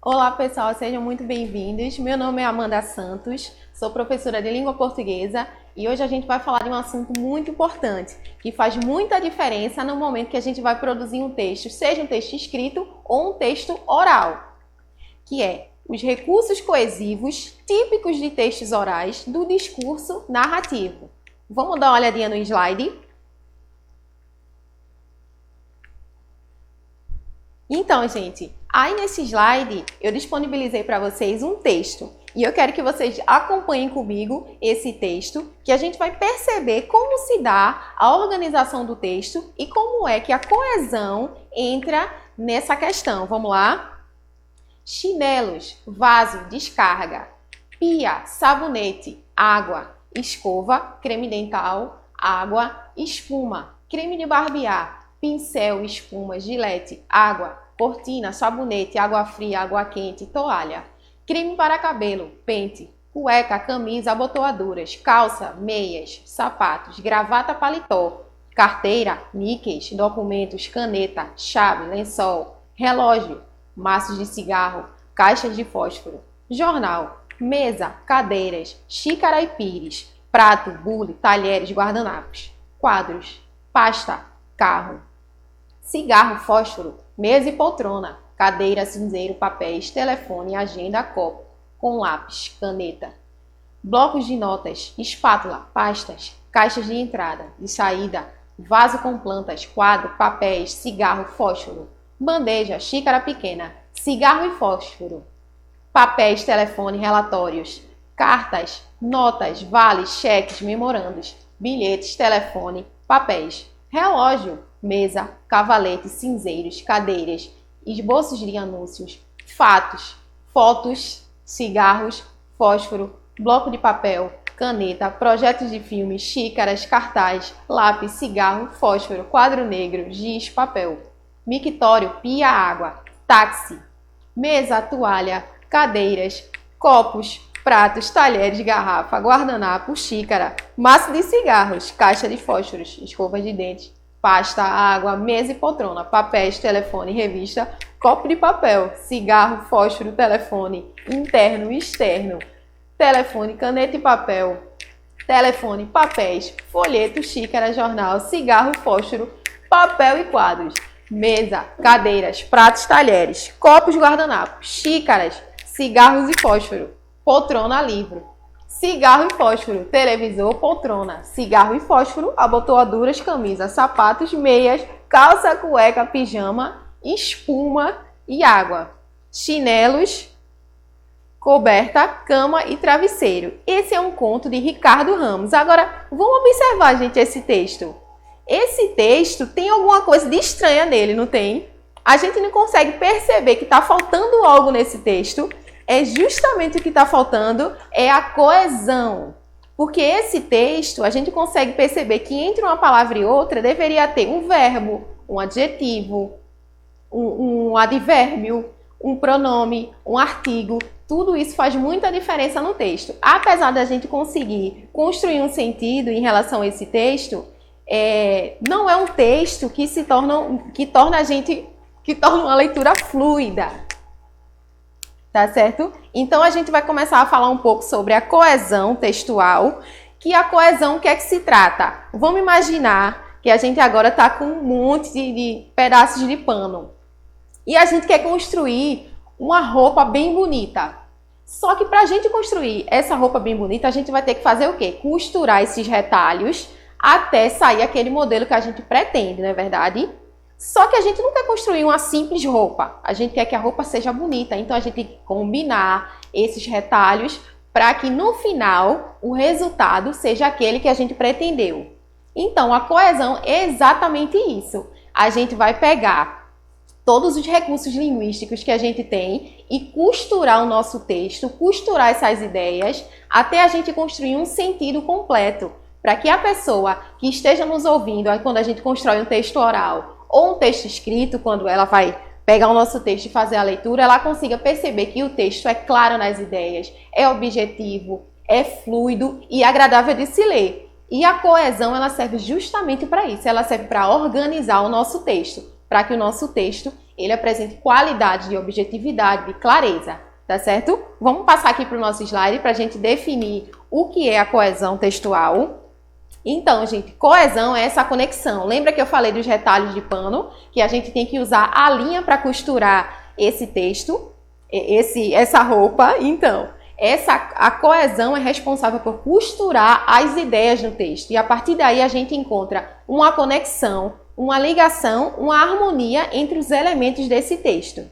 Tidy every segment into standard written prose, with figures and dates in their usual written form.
Olá pessoal, sejam muito bem-vindos. Meu nome é Amanda Santos, sou professora de língua portuguesa e hoje a gente vai falar de um assunto muito importante que faz muita diferença no momento que a gente vai produzir um texto, seja um texto escrito ou um texto oral, que é os recursos coesivos típicos de textos orais do discurso narrativo. Vamos dar uma olhadinha no slide? Então, gente, aí nesse slide eu disponibilizei para vocês um texto e eu quero que vocês acompanhem comigo esse texto, que a gente vai perceber como se dá a organização do texto e como é que a coesão entra nessa questão. Vamos lá? Chinelos, vaso, descarga, pia, sabonete, água, escova, creme dental, água, espuma, creme de barbear, pincel, espuma, gilete, água, cortina, sabonete, água fria, água quente, toalha, creme para cabelo, pente, cueca, camisa, abotoaduras, calça, meias, sapatos, gravata, paletó, carteira, níqueis, documentos, caneta, chave, lençol, relógio, maços de cigarro, caixas de fósforo, jornal, mesa, cadeiras, xícara e pires, prato, bule, talheres, guardanapos, quadros, pasta, carro, cigarro, fósforo, mesa e poltrona, cadeira, cinzeiro, papéis, telefone, agenda, copo, com lápis, caneta, blocos de notas, espátula, pastas, caixas de entrada e saída, vaso com plantas, quadro, papéis, cigarro, fósforo, bandeja, xícara pequena, cigarro e fósforo, papéis, telefone, relatórios, cartas, notas, vales, cheques, memorandos, bilhetes, telefone, papéis, relógio, mesa, cavalete, cinzeiros, cadeiras, esboços de anúncios, fatos, fotos, cigarros, fósforo, bloco de papel, caneta, projetos de filmes, xícaras, cartaz, lápis, cigarro, fósforo, quadro negro, giz, papel, mictório, pia, água, táxi, mesa, toalha, cadeiras, copos, pratos, talheres, garrafa, guardanapo, xícara, maço de cigarros, caixa de fósforos, escova de dentes, pasta, água, mesa e poltrona, papéis, telefone, revista, copo de papel, cigarro, fósforo, telefone, interno e externo, telefone, caneta e papel, telefone, papéis, folheto, xícara, jornal, cigarro, fósforo, papel e quadros, mesa, cadeiras, pratos, talheres, copos, guardanapos, xícaras, cigarros e fósforo, poltrona, livro, cigarro e fósforo, televisor, poltrona, cigarro e fósforo, abotoaduras, camisa, sapatos, meias, calça, cueca, pijama, espuma e água, chinelos, coberta, cama e travesseiro. Esse é um conto de Ricardo Ramos. Agora, vamos observar, gente, esse texto. Esse texto tem alguma coisa de estranha nele, não tem? A gente não consegue perceber que está faltando algo nesse texto. É justamente o que está faltando, é a coesão. Porque esse texto, a gente consegue perceber que entre uma palavra e outra deveria ter um verbo, um adjetivo, um advérbio, um pronome, um artigo. Tudo isso faz muita diferença no texto. Apesar da gente conseguir construir um sentido em relação a esse texto, não é um texto que torna uma leitura fluida. Tá certo? Então a gente vai começar a falar um pouco sobre a coesão textual, que a coesão, o que é que se trata? Vamos imaginar que a gente agora está com um monte de pedaços de pano e a gente quer construir uma roupa bem bonita. Só que para a gente construir essa roupa bem bonita, a gente vai ter que fazer o quê? Costurar esses retalhos até sair aquele modelo que a gente pretende, não é verdade? Só que a gente não quer construir uma simples roupa, a gente quer que a roupa seja bonita, então a gente tem que combinar esses retalhos para que no final o resultado seja aquele que a gente pretendeu. Então a coesão é exatamente isso, a gente vai pegar todos os recursos linguísticos que a gente tem e costurar o nosso texto, costurar essas ideias até a gente construir um sentido completo, para que a pessoa que esteja nos ouvindo, quando a gente constrói um texto oral, ou um texto escrito, quando ela vai pegar o nosso texto e fazer a leitura, ela consiga perceber que o texto é claro nas ideias, é objetivo, é fluido e agradável de se ler. E a coesão, ela serve justamente para isso, ela serve para organizar o nosso texto, para que o nosso texto ele apresente qualidade de objetividade, de clareza, tá certo? Vamos passar aqui para o nosso slide para a gente definir o que é a coesão textual. Então, gente, coesão é essa conexão. Lembra que eu falei dos retalhos de pano? Que a gente tem que usar a linha para costurar esse texto, essa roupa. Então, a coesão é responsável por costurar as ideias no texto. E a partir daí a gente encontra uma conexão, uma ligação, uma harmonia entre os elementos desse texto.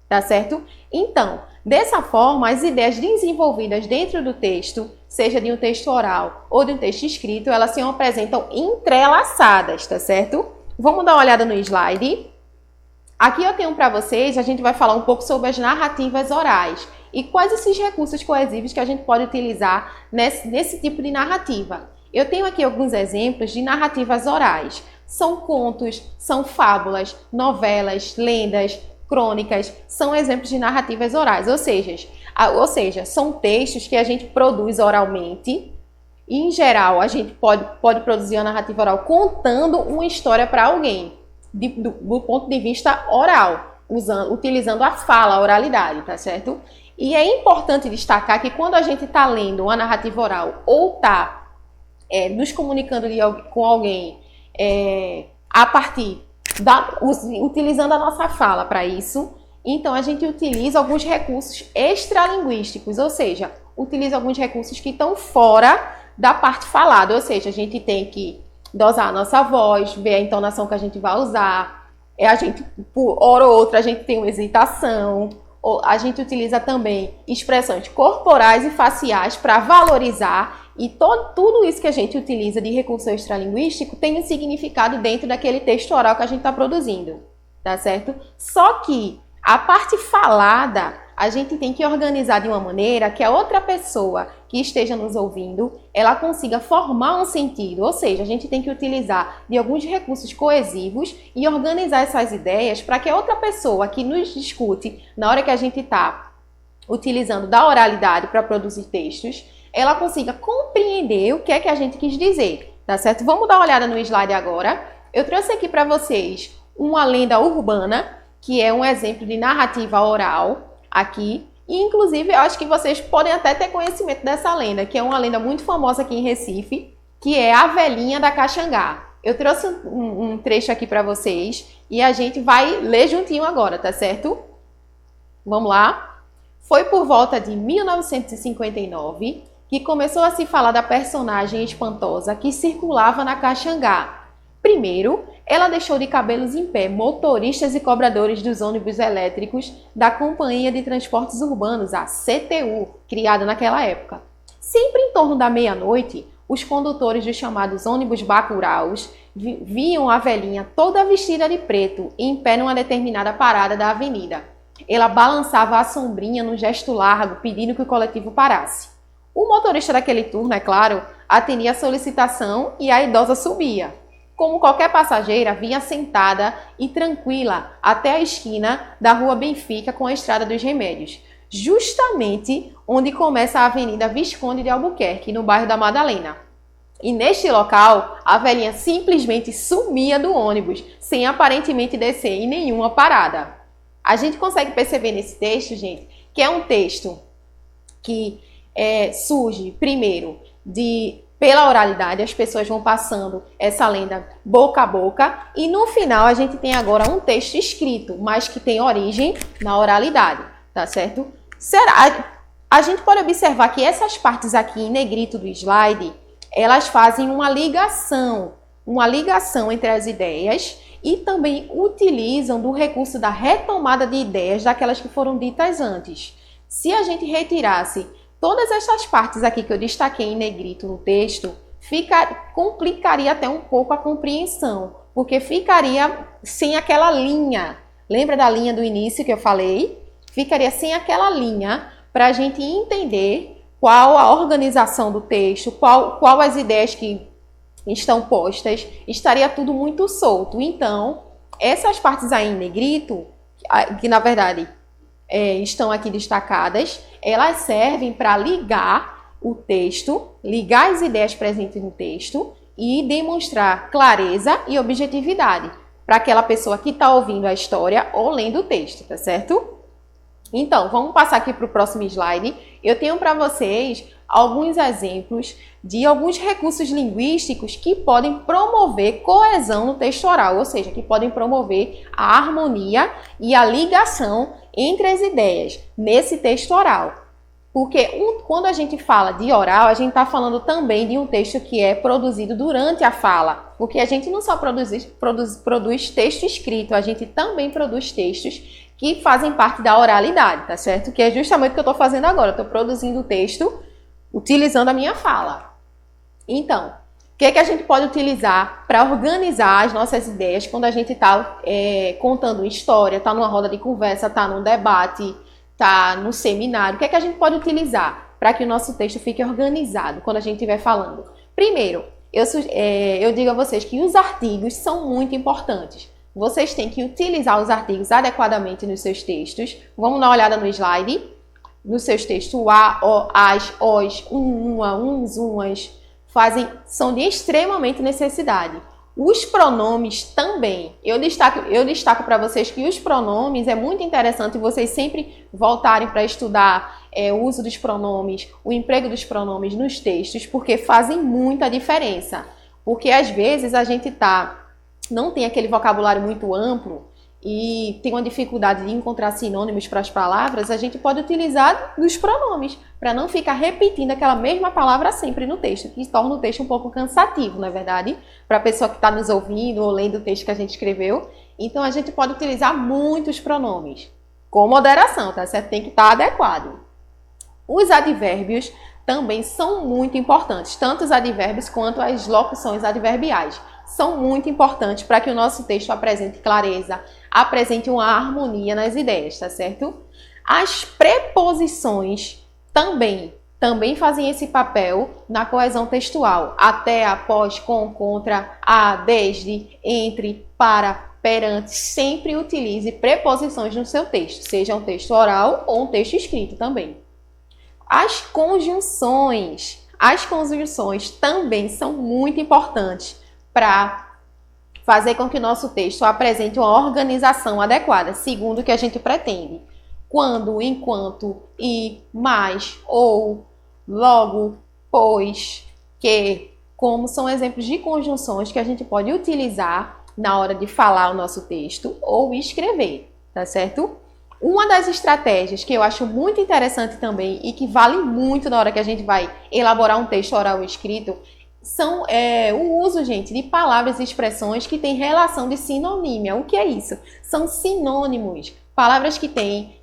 Tá certo? Então, dessa forma, as ideias desenvolvidas dentro do texto, seja de um texto oral ou de um texto escrito, elas se apresentam entrelaçadas, tá certo? Vamos dar uma olhada no slide. Aqui eu tenho para vocês, a gente vai falar um pouco sobre as narrativas orais e quais esses recursos coesivos que a gente pode utilizar nesse tipo de narrativa. Eu tenho aqui alguns exemplos de narrativas orais. São contos, são fábulas, novelas, lendas, crônicas, são exemplos de narrativas orais, ou seja, são textos que a gente produz oralmente. E, em geral, a gente pode produzir uma narrativa oral contando uma história para alguém, do ponto de vista oral, utilizando a fala, a oralidade, tá certo? E é importante destacar que quando a gente está lendo uma narrativa oral ou está nos comunicando com alguém a partir utilizando a nossa fala para isso, então a gente utiliza alguns recursos extralinguísticos, ou seja, utiliza alguns recursos que estão fora da parte falada, ou seja, a gente tem que dosar a nossa voz, ver a entonação que a gente vai usar, a gente, por hora ou outra, a gente tem uma hesitação, a gente utiliza também expressões corporais e faciais para valorizar. E tudo isso que a gente utiliza de recurso extralinguístico tem um significado dentro daquele texto oral que a gente está produzindo, tá certo? Só que a parte falada, a gente tem que organizar de uma maneira que a outra pessoa que esteja nos ouvindo, ela consiga formar um sentido, ou seja, a gente tem que utilizar de alguns recursos coesivos e organizar essas ideias para que a outra pessoa que nos discute, na hora que a gente está utilizando da oralidade para produzir textos, ela consiga compreender o que é que a gente quis dizer, tá certo? Vamos dar uma olhada no slide agora. Eu trouxe aqui para vocês uma lenda urbana, que é um exemplo de narrativa oral aqui. E, inclusive, eu acho que vocês podem até ter conhecimento dessa lenda, que é uma lenda muito famosa aqui em Recife, que é a Velhinha da Caxangá. Eu trouxe um trecho aqui para vocês e a gente vai ler juntinho agora, tá certo? Vamos lá? Foi por volta de 1959 que começou a se falar da personagem espantosa que circulava na Caxangá. Primeiro, ela deixou de cabelos em pé motoristas e cobradores dos ônibus elétricos da Companhia de Transportes Urbanos, a CTU, criada naquela época. Sempre em torno da meia-noite, os condutores dos chamados ônibus bacuraus viam a velhinha toda vestida de preto, em pé numa determinada parada da avenida. Ela balançava a sombrinha num gesto largo, pedindo que o coletivo parasse. O motorista daquele turno, é claro, atendia a solicitação e a idosa subia. Como qualquer passageira, vinha sentada e tranquila até a esquina da Rua Benfica com a Estrada dos Remédios, justamente onde começa a Avenida Visconde de Albuquerque, no bairro da Madalena. E neste local, a velhinha simplesmente sumia do ônibus, sem aparentemente descer em nenhuma parada. A gente consegue perceber nesse texto, gente, que é um texto que surge, primeiro, pela oralidade, as pessoas vão passando essa lenda boca a boca, e no final a gente tem agora um texto escrito, mas que tem origem na oralidade, tá certo? A gente pode observar que essas partes aqui em negrito do slide, elas fazem uma ligação entre as ideias e também utilizam do recurso da retomada de ideias daquelas que foram ditas antes. Se a gente retirasse todas essas partes aqui que eu destaquei em negrito no texto, complicaria até um pouco a compreensão, porque ficaria sem aquela linha. Lembra da linha do início que eu falei? Ficaria sem aquela linha para a gente entender qual a organização do texto, qual as ideias que estão postas, estaria tudo muito solto. Então, essas partes aí em negrito, que na verdade estão aqui destacadas, elas servem para ligar o texto, ligar as ideias presentes no texto e demonstrar clareza e objetividade, para aquela pessoa que está ouvindo a história ou lendo o texto, tá certo? Então, vamos passar aqui para o próximo slide. Eu tenho para vocês alguns exemplos de alguns recursos linguísticos que podem promover coesão no texto oral, ou seja, que podem promover a harmonia e a ligação entre as ideias nesse texto oral. Porque quando a gente fala de oral, a gente está falando também de um texto que é produzido durante a fala. Porque a gente não só produz texto escrito, a gente também produz textos que fazem parte da oralidade, tá certo? Que é justamente o que eu estou fazendo agora. Eu estou produzindo o texto utilizando a minha fala. Então, o que é que a gente pode utilizar para organizar as nossas ideias quando a gente está contando uma história, está numa roda de conversa, está num debate, está no seminário? O que é que a gente pode utilizar para que o nosso texto fique organizado quando a gente estiver falando? Primeiro, eu digo a vocês que os artigos são muito importantes. Vocês têm que utilizar os artigos adequadamente nos seus textos. Vamos dar uma olhada no slide. Nos seus textos, o a, o, as, os, uma, uns, umas, são de extremamente necessidade. Os pronomes também. Eu destaco para vocês que os pronomes é muito interessante vocês sempre voltarem para estudar o uso dos pronomes, o emprego dos pronomes nos textos, porque fazem muita diferença. Porque às vezes a gente não tem aquele vocabulário muito amplo e tem uma dificuldade de encontrar sinônimos para as palavras, a gente pode utilizar os pronomes, para não ficar repetindo aquela mesma palavra sempre no texto, que torna o texto um pouco cansativo, não é verdade? Para a pessoa que está nos ouvindo ou lendo o texto que a gente escreveu. Então, a gente pode utilizar muitos pronomes, com moderação, tá certo? Tem que estar adequado. Os advérbios também são muito importantes, tanto os advérbios quanto as locuções adverbiais. São muito importantes para que o nosso texto apresente clareza, apresente uma harmonia nas ideias, tá certo? As preposições também fazem esse papel na coesão textual. Até, após, com, contra, a, desde, entre, para, perante. Sempre utilize preposições no seu texto, seja um texto oral ou um texto escrito também. As conjunções também são muito importantes para fazer com que o nosso texto apresente uma organização adequada, segundo o que a gente pretende. Quando, enquanto, e, mais, ou, logo, pois, que, como são exemplos de conjunções que a gente pode utilizar na hora de falar o nosso texto ou escrever, tá certo? Uma das estratégias que eu acho muito interessante também e que vale muito na hora que a gente vai elaborar um texto oral ou escrito são o uso, gente, de palavras e expressões que têm relação de sinonímia. O que é isso? São sinônimos, palavras que têm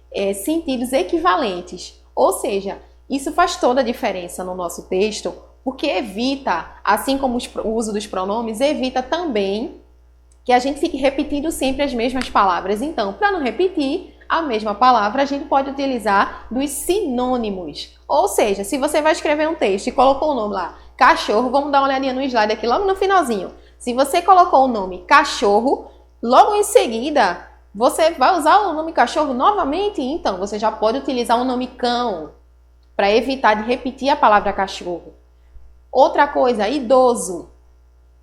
sentidos equivalentes. Ou seja, isso faz toda a diferença no nosso texto, porque evita, assim como o uso dos pronomes, evita também que a gente fique repetindo sempre as mesmas palavras. Então, para não repetir a mesma palavra, a gente pode utilizar dos sinônimos. Ou seja, se você vai escrever um texto e colocou o nome lá, cachorro, vamos dar uma olhadinha no slide aqui logo no finalzinho. Se você colocou o nome cachorro, logo em seguida, você vai usar o nome cachorro novamente, então você já pode utilizar o nome cão, para evitar de repetir a palavra cachorro. Outra coisa, idoso.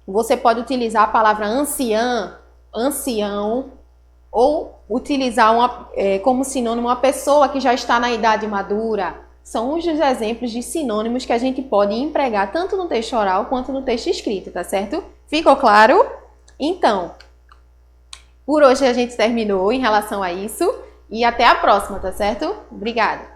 Você pode utilizar a palavra anciã, ancião, ou utilizar como sinônimo uma pessoa que já está na idade madura. São uns dos exemplos de sinônimos que a gente pode empregar tanto no texto oral quanto no texto escrito, tá certo? Ficou claro? Então, por hoje a gente terminou em relação a isso e até a próxima, tá certo? Obrigada!